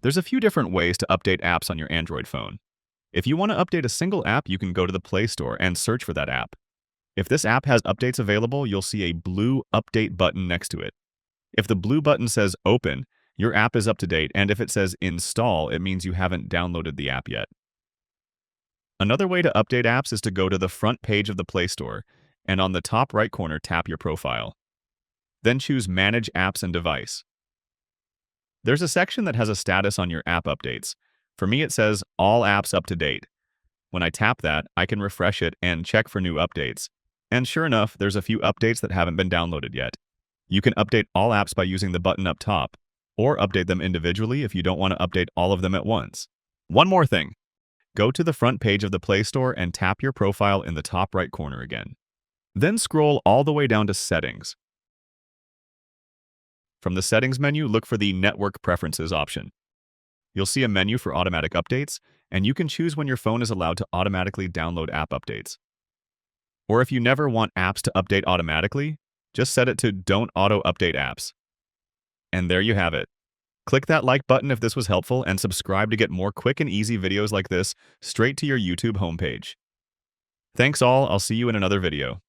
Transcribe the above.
There's a few different ways to update apps on your Android phone. If you want to update a single app, you can go to the Play Store and search for that app. If this app has updates available, you'll see a blue Update button next to it. If the blue button says Open, your app is up to date, and if it says Install, it means you haven't downloaded the app yet. Another way to update apps is to go to the front page of the Play Store, and on the top right corner, tap your profile. Then choose Manage Apps and Device. There's a section that has a status on your app updates. For me, it says All Apps Up to Date. When I tap that, I can refresh it and check for new updates. And sure enough, there's a few updates that haven't been downloaded yet. You can update all apps by using the button up top, or update them individually if you don't want to update all of them at once. One more thing. Go to the front page of the Play Store and tap your profile in the top right corner again. Then scroll all the way down to Settings. From the Settings menu, look for the Network Preferences option. You'll see a menu for automatic updates, and you can choose when your phone is allowed to automatically download app updates. Or if you never want apps to update automatically, just set it to Don't Auto Update Apps. And there you have it. Click that like button if this was helpful, and subscribe to get more quick and easy videos like this straight to your YouTube homepage. Thanks all, I'll see you in another video.